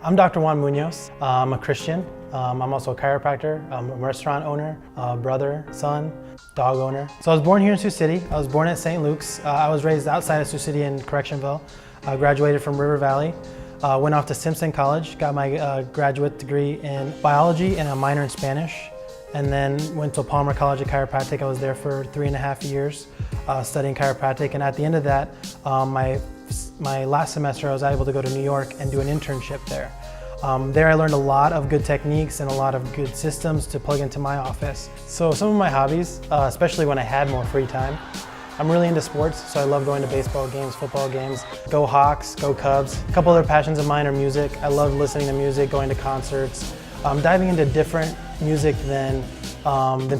I'm Dr. Juan Munoz. I'm a Christian. I'm also a chiropractor. I'm a restaurant owner, brother, son, dog owner. So I was born here in Sioux City. I was born at St. Luke's. I was raised outside of Sioux City in Correctionville. I graduated from River Valley. Went off to Simpson College, got my graduate degree in biology and a minor in Spanish. And then went to Palmer College of Chiropractic. I was there for 3.5 years studying chiropractic. And at the end of that, my last semester, I was able to go to New York and do an internship there. There I learned a lot of good techniques and a lot of good systems to plug into my office. So some of my hobbies, especially when I had more free time, I'm really into sports, so I love going to baseball games, football games, go Hawks, go Cubs. A couple other passions of mine are music. I love listening to music, going to concerts, diving into different music than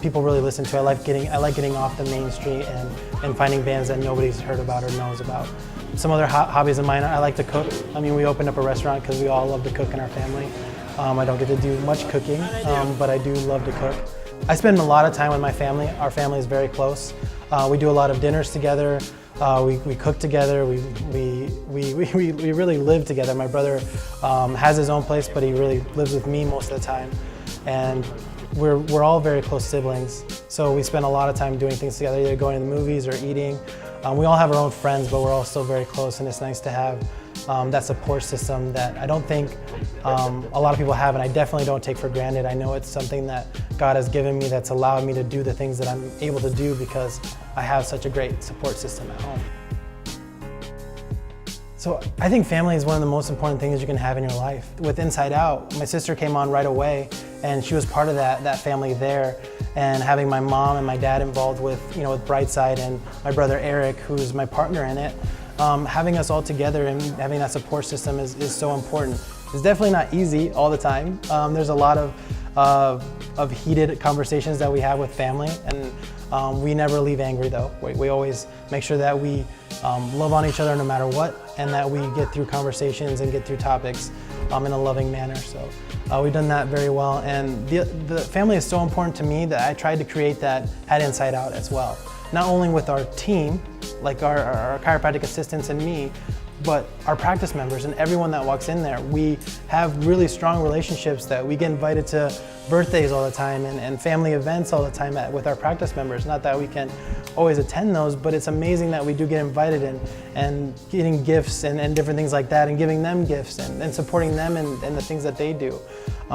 people really listen to. I like getting off the main street and finding bands that nobody's heard about or knows about. Some other hobbies of mine, I like to cook. I mean, we opened up a restaurant because we all love to cook in our family. I don't get to do much cooking, but I do love to cook. I spend a lot of time with my family. Our family is very close. We do a lot of dinners together. We cook together. We really live together. My brother has his own place, but he really lives with me most of the time. And we're all very close siblings. So we spend a lot of time doing things together, either going to the movies or eating. We all have our own friends, but we're all still very close, and it's nice to have that support system that I don't think a lot of people have, and I definitely don't take for granted. I know it's something that God has given me that's allowed me to do the things that I'm able to do because I have such a great support system at home. So I think family is one of the most important things you can have in your life. With Inside Out, my sister came on right away, and she was part of that family there. And having my mom and my dad involved with Brightside, and my brother Eric, who's my partner in it, having us all together and having that support system is so important. It's definitely not easy all the time. There's a lot of heated conversations that we have with family, and we never leave angry though. We always make sure that we love on each other no matter what, and that we get through conversations and get through topics in a loving manner. So we've done that very well, and the family is so important to me that I tried to create that at Inside Out as well. Not only with our team, like our chiropractic assistants and me, but our practice members and everyone that walks in there. We have really strong relationships that we get invited to birthdays all the time and family events all the time with our practice members. Not that we can always attend those, but it's amazing that we do get invited and getting gifts and different things like that, and giving them gifts and supporting them and the things that they do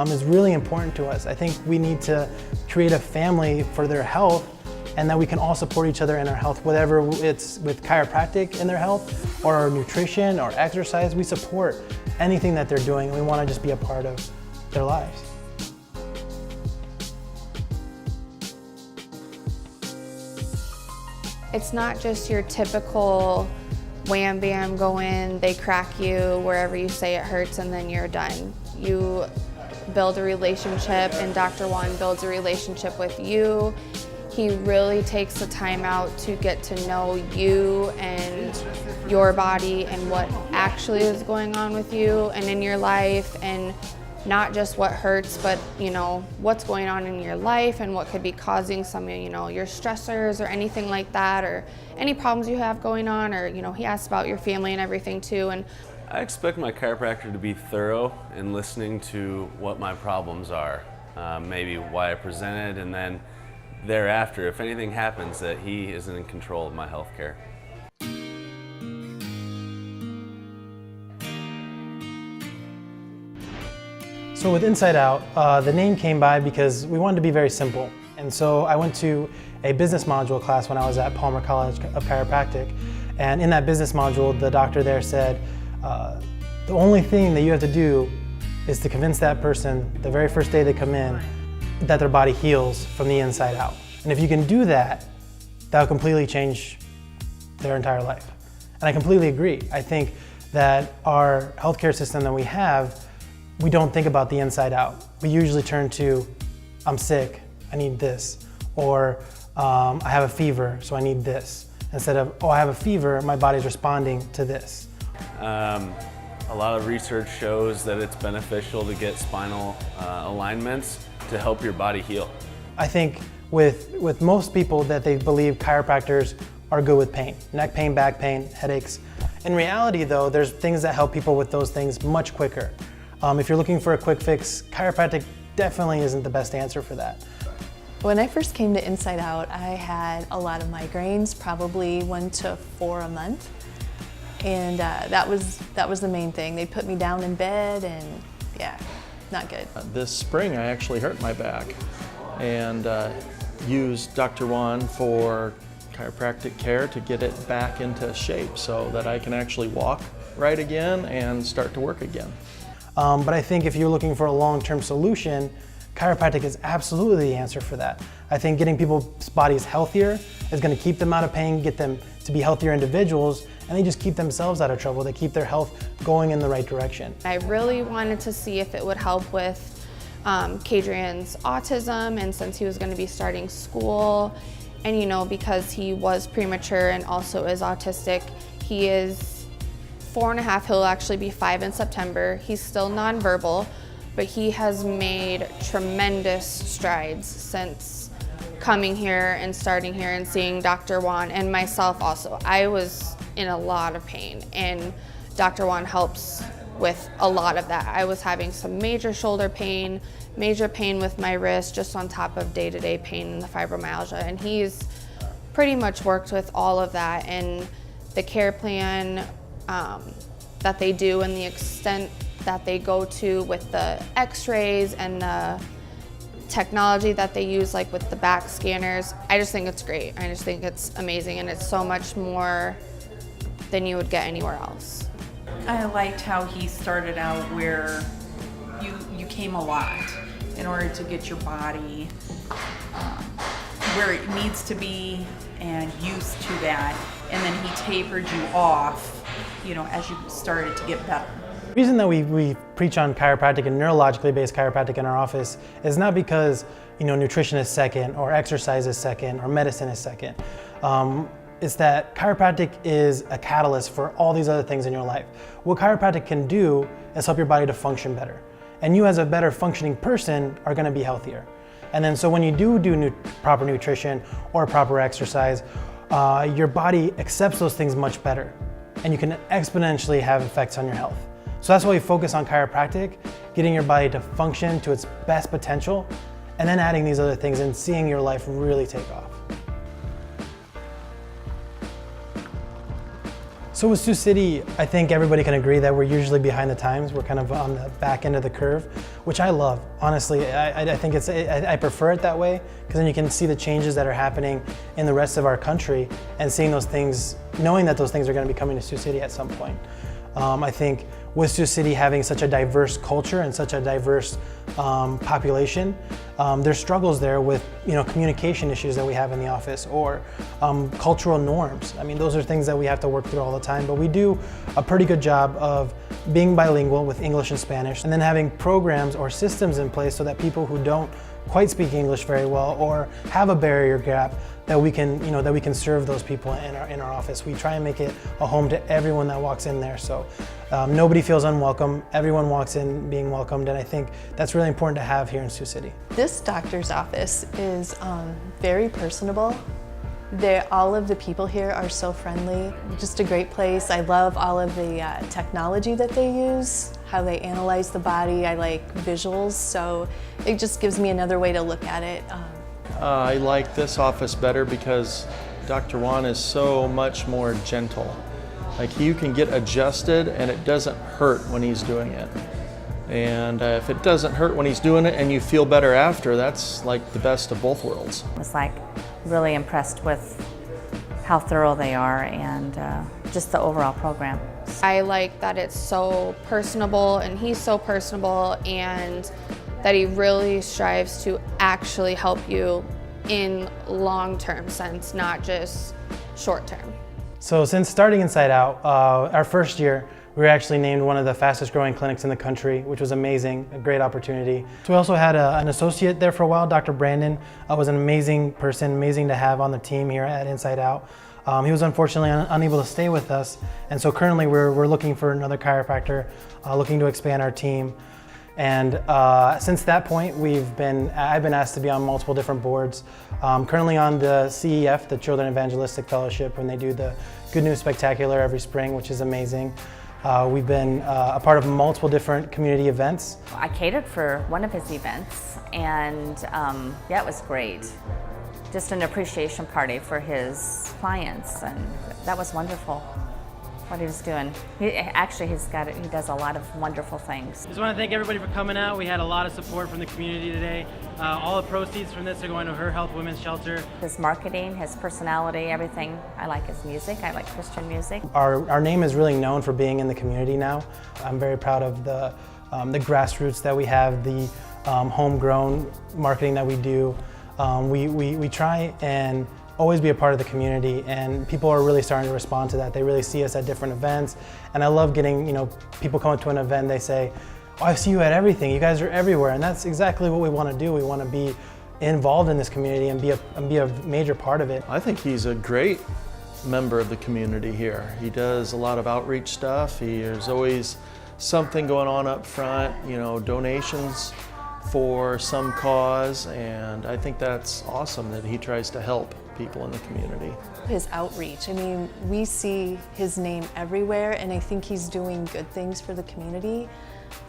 is really important to us. I think we need to create a family for their health, and that we can all support each other in our health, whether it's with chiropractic in their health or nutrition or exercise. We support anything that they're doing, and we want to just be a part of their lives. It's not just your typical wham bam, go in, they crack you wherever you say it hurts, and then you're done. You build a relationship, and Dr. Juan builds a relationship with you. He really takes the time out to get to know you and your body and what actually is going on with you and in your life, and not just what hurts, but what's going on in your life and what could be causing some your stressors or anything like that, or any problems you have going on, or he asks about your family and everything too. And I expect my chiropractor to be thorough in listening to what my problems are, maybe why I presented, and then thereafter, if anything happens, that he isn't in control of my health care. So with Inside Out, the name came by because we wanted to be very simple. And so I went to a business module class when I was at Palmer College of Chiropractic. And in that business module, the doctor there said, the only thing that you have to do is to convince that person the very first day they come in that their body heals from the inside out. And if you can do that, that'll completely change their entire life. And I completely agree. I think that our healthcare system that we have, we don't think about the inside out. We usually turn to, I'm sick, I need this, or I have a fever, so I need this. Instead of, oh, I have a fever, my body's responding to this. A lot of research shows that it's beneficial to get spinal alignments to help your body heal. I think with most people that they believe chiropractors are good with pain, neck pain, back pain, headaches. In reality though, there's things that help people with those things much quicker. If you're looking for a quick fix, chiropractic definitely isn't the best answer for that. When I first came to Inside Out, I had a lot of migraines, probably 1 to 4 a month. And that was the main thing. They'd put me down in bed and yeah, not good. This spring I actually hurt my back and used Dr. Juan for chiropractic care to get it back into shape so that I can actually walk right again and start to work again. But I think if you're looking for a long-term solution, chiropractic is absolutely the answer for that. I think getting people's bodies healthier is going to keep them out of pain, get them to be healthier individuals, and they just keep themselves out of trouble. They keep their health going in the right direction. I really wanted to see if it would help with Kadrian's autism, and since he was going to be starting school, and you know, because he was premature and also is autistic, he is 4.5, he'll actually be 5 in September. He's still nonverbal, but he has made tremendous strides since coming here and starting here and seeing Dr. Juan and myself also. I was in a lot of pain and Dr. Juan helps with a lot of that. I was having some major shoulder pain, major pain with my wrist, just on top of day-to-day pain and the fibromyalgia, and he's pretty much worked with all of that, and the care plan that they do and the extent that they go to with the x-rays and the technology that they use, like with the back scanners, I just think it's great. I just think it's amazing, and it's so much more than you would get anywhere else. I liked how he started out where you came a lot in order to get your body where it needs to be and used to that, and then he tapered you off, you know, as you started to get better. The reason that we preach on chiropractic and neurologically based chiropractic in our office is not because, you know, nutrition is second or exercise is second or medicine is second. It's that chiropractic is a catalyst for all these other things in your life. What chiropractic can do is help your body to function better. And you as a better functioning person are gonna be healthier. And then so when you do proper nutrition or proper exercise, your body accepts those things much better. And you can exponentially have effects on your health. So that's why we focus on chiropractic, getting your body to function to its best potential, and then adding these other things and seeing your life really take off. So with Sioux City, I think everybody can agree that we're usually behind the times. We're kind of on the back end of the curve, which I love. Honestly, I think I prefer it that way, because then you can see the changes that are happening in the rest of our country and seeing those things, knowing that those things are going to be coming to Sioux City at some point. I think with Sioux City having such a diverse culture and such a diverse population, there's struggles there with, you know, communication issues that we have in the office, or cultural norms. I mean, those are things that we have to work through all the time, but we do a pretty good job of being bilingual with English and Spanish, and then having programs or systems in place so that people who don't quite speak English very well or have a barrier gap, that we can, you know, that we can serve those people in our office. We try and make it a home to everyone that walks in there, so nobody feels unwelcome. Everyone walks in being welcomed, and I think that's really important to have here in Sioux City. This doctor's office is very personable. All of the people here are so friendly. Just a great place. I love all of the technology that they use, how they analyze the body. I like visuals, so it just gives me another way to look at it. I like this office better because Dr. Juan is so much more gentle. Like, you can get adjusted and it doesn't hurt when he's doing it. And if it doesn't hurt when he's doing it and you feel better after, that's like the best of both worlds. I was like really impressed with how thorough they are and just the overall program. I like that it's so personable, and he's so personable, and that he really strives to actually help you in long-term sense, not just short-term. So since starting Inside Out, our first year, we were actually named one of the fastest growing clinics in the country, which was amazing, a great opportunity. So we also had an associate there for a while, Dr. Brandon, was an amazing person, amazing to have on the team here at Inside Out. He was unfortunately unable to stay with us, and so currently we're looking for another chiropractor, looking to expand our team. And since that point, I've been asked to be on multiple different boards. Currently on the CEF, the Children Evangelistic Fellowship, when they do the Good News Spectacular every spring, which is amazing. We've been a part of multiple different community events. I catered for one of his events, and yeah, it was great. Just an appreciation party for his clients, and that was wonderful. What he was doing. He does a lot of wonderful things. Just want to thank everybody for coming out. We had a lot of support from the community today. All the proceeds from this are going to Her Health Women's Shelter. His marketing, his personality, everything. I like his music. I like Christian music. Our name is really known for being in the community now. I'm very proud of the grassroots that we have, the homegrown marketing that we do. We try and always be a part of the community, and people are really starting to respond to that. They really see us at different events, and I love getting, people come to an event, they say, "Oh, I see you at everything, you guys are everywhere," and that's exactly what we want to do. We want to be involved in this community and be a major part of it. I think he's a great member of the community here. He does a lot of outreach stuff. There's always something going on up front, donations for some cause, and I think that's awesome that he tries to help people in the community. His outreach, we see his name everywhere, and I think he's doing good things for the community,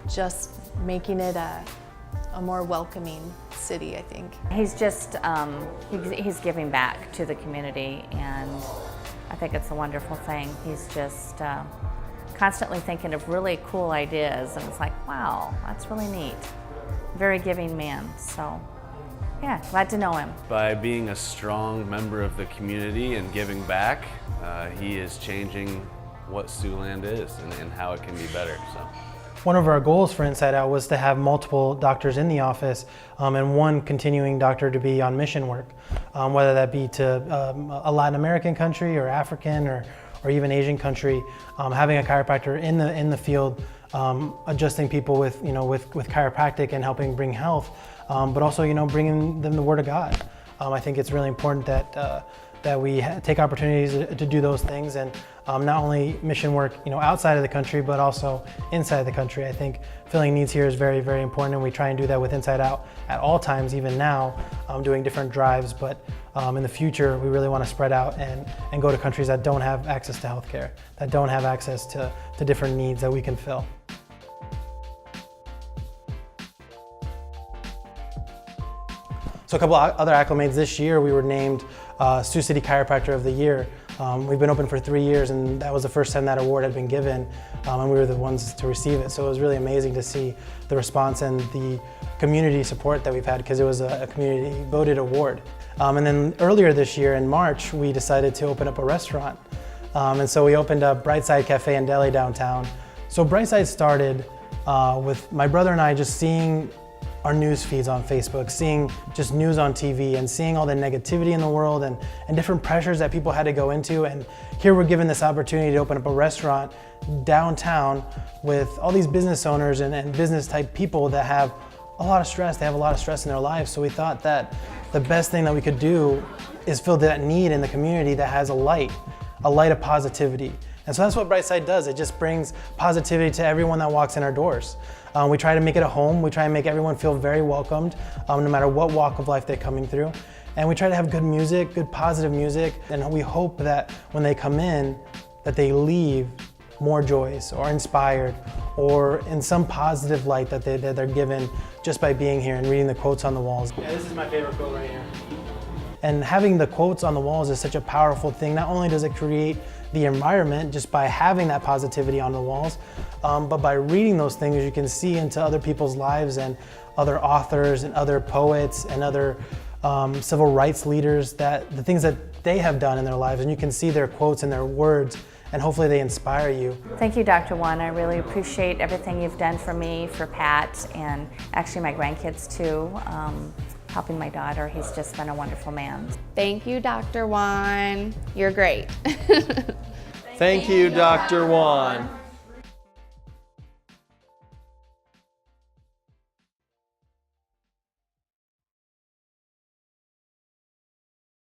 just making it a more welcoming city, I think. He's just, he's giving back to the community, and I think it's a wonderful thing. He's just constantly thinking of really cool ideas, and it's like, wow, that's really neat. Very giving man, so yeah, glad to know him. By being a strong member of the community and giving back, he is changing what Siouxland is and how it can be better. So, one of our goals for Inside Out was to have multiple doctors in the office, and one continuing doctor to be on mission work, whether that be to a Latin American country or African or even Asian country, having a chiropractor in the field, adjusting people with chiropractic and helping bring health, but also bringing them the Word of God. I think it's really important that we take opportunities to do those things, and not only mission work outside of the country, but also inside the country. I think filling needs here is very, very important, and we try and do that with Inside Out at all times, even now, doing different drives. But in the future, we really want to spread out and go to countries that don't have access to healthcare, that don't have access to different needs that we can fill. So a couple other acclimates this year, we were named Sioux City Chiropractor of the Year. We've been open for 3 years, and that was the first time that award had been given, and we were the ones to receive it. So it was really amazing to see the response and the community support that we've had, because it was a community voted award. And then earlier this year in March, we decided to open up a restaurant. And so we opened up Brightside Cafe and Deli downtown. So Brightside started with my brother and I just seeing our news feeds on Facebook, seeing just news on TV, and seeing all the negativity in the world and different pressures that people had to go into. And here we're given this opportunity to open up a restaurant downtown with all these business owners and business type people that have a lot of stress. They have a lot of stress in their lives. So we thought that the best thing that we could do is fill that need in the community that has a light of positivity. And so that's what Brightside does. It just brings positivity to everyone that walks in our doors. We try to make it a home. We try and make everyone feel very welcomed, no matter what walk of life they're coming through. And we try to have good music, good positive music. And we hope that when they come in, that they leave more joyous or inspired or in some positive light that they're given just by being here and reading the quotes on the walls. Yeah, this is my favorite quote right here. And having the quotes on the walls is such a powerful thing. Not only does it create the environment just by having that positivity on the walls, but by reading those things, you can see into other people's lives and other authors and other poets and other civil rights leaders, that the things that they have done in their lives, and you can see their quotes and their words, and hopefully they inspire you. Thank you, Dr. Juan. I really appreciate everything you've done for me, for Pat, and actually my grandkids too. Helping my daughter. He's just been a wonderful man. Thank you, Dr. Juan. You're great. Thank you, Dr. Juan.